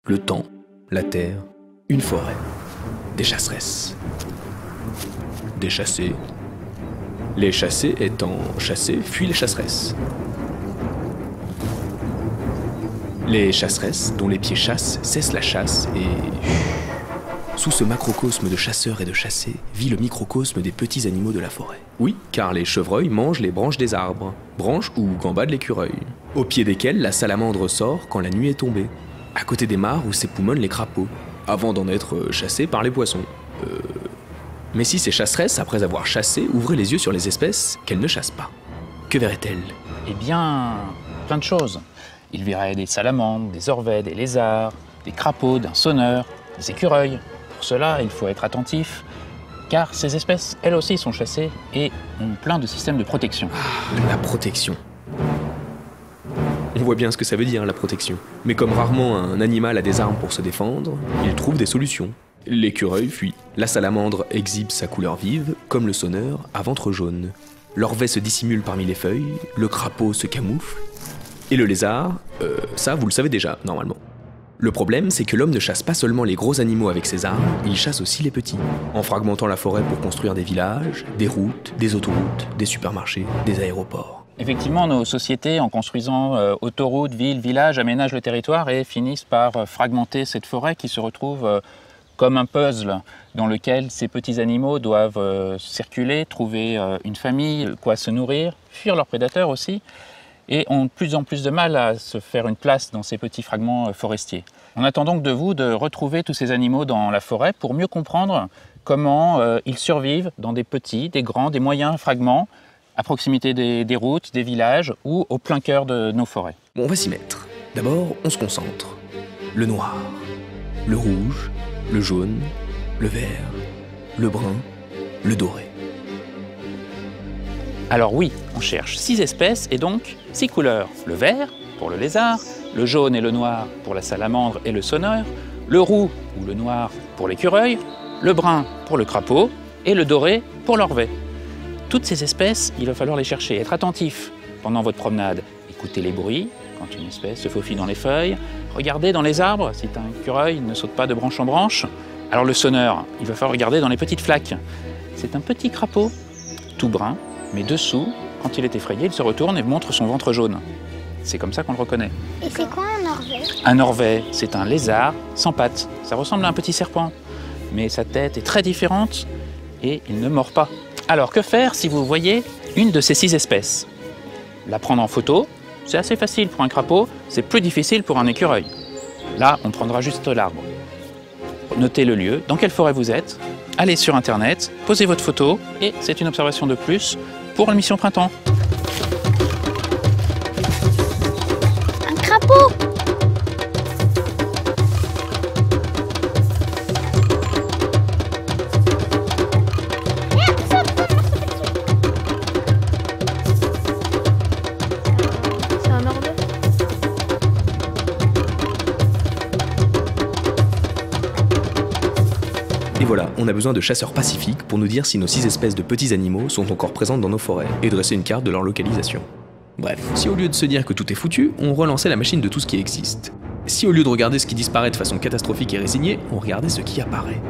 le temps, la terre, une forêt, des chasseresses, des chassés. Les chassés étant chassés fuient les chasseresses. Les chasseresses, dont les pieds chassent, cessent la chasse et... Sous ce macrocosme de chasseurs et de chassés, vit le microcosme des petits animaux de la forêt. Oui, car les chevreuils mangent les branches des arbres, branches où gambadent l'écureuil, au pied desquelles la salamandre sort quand la nuit est tombée, à côté des mares où s'époumonnent les crapauds, avant d'en être chassés par les poissons. Mais si ces chasseresses, après avoir chassé, ouvraient les yeux sur les espèces qu'elles ne chassent pas, que verraient-elles? Eh bien, plein de choses. Ils verraient des salamandres, des orvets, des lézards, des crapauds, d'un sonneur, des écureuils. Pour cela, il faut être attentif, car ces espèces, elles aussi, sont chassées et ont plein de systèmes de protection. Ah, la protection. On voit bien ce que ça veut dire, la protection. Mais comme rarement un animal a des armes pour se défendre, il trouve des solutions. L'écureuil fuit. La salamandre exhibe sa couleur vive, comme le sonneur à ventre jaune. L'orvet se dissimule parmi les feuilles, le crapaud se camoufle, et le lézard, ça vous le savez déjà, normalement. Le problème, c'est que l'homme ne chasse pas seulement les gros animaux avec ses armes, il chasse aussi les petits, en fragmentant la forêt pour construire des villages, des routes, des autoroutes, des supermarchés, des aéroports. Effectivement, nos sociétés, en construisant autoroutes, villes, villages, aménagent le territoire et finissent par fragmenter cette forêt qui se retrouve comme un puzzle dans lequel ces petits animaux doivent circuler, trouver une famille, quoi se nourrir, fuir leurs prédateurs aussi, et ont de plus en plus de mal à se faire une place dans ces petits fragments forestiers. On attend donc de vous de retrouver tous ces animaux dans la forêt pour mieux comprendre comment ils survivent dans des petits, des grands, des moyens fragments, à proximité des routes, des villages ou au plein cœur de nos forêts. Bon, on va s'y mettre. D'abord, on se concentre. Le noir, le rouge, le jaune, le vert, le brun, le doré. Alors oui, on cherche 6 espèces et donc 6 couleurs. Le vert pour le lézard, le jaune et le noir pour la salamandre et le sonneur, le roux ou le noir pour l'écureuil, le brun pour le crapaud et le doré pour l'orvet. Toutes ces espèces, il va falloir les chercher, être attentif pendant votre promenade. Écoutez les bruits quand une espèce se faufile dans les feuilles, regardez dans les arbres si un écureuil ne saute pas de branche en branche. Alors le sonneur, il va falloir regarder dans les petites flaques. C'est un petit crapaud, tout brun, mais dessous, quand il est effrayé, il se retourne et montre son ventre jaune. C'est comme ça qu'on le reconnaît. Et c'est quoi un orvet? Un orvet, c'est un lézard sans pattes. Ça ressemble à un petit serpent, mais sa tête est très différente et il ne mord pas. Alors que faire si vous voyez une de ces 6 espèces? La prendre en photo, c'est assez facile pour un crapaud, c'est plus difficile pour un écureuil. Là, on prendra juste l'arbre. Notez le lieu, dans quelle forêt vous êtes, allez sur internet, posez votre photo et c'est une observation de plus pour la mission printemps. Un crapaud! C'est un orvet. Et voilà, on a besoin de chasseurs pacifiques pour nous dire si nos 6 espèces de petits animaux sont encore présentes dans nos forêts, et dresser une carte de leur localisation. Bref, si au lieu de se dire que tout est foutu, on relançait la machine de tout ce qui existe. Si au lieu de regarder ce qui disparaît de façon catastrophique et résignée, on regardait ce qui apparaît.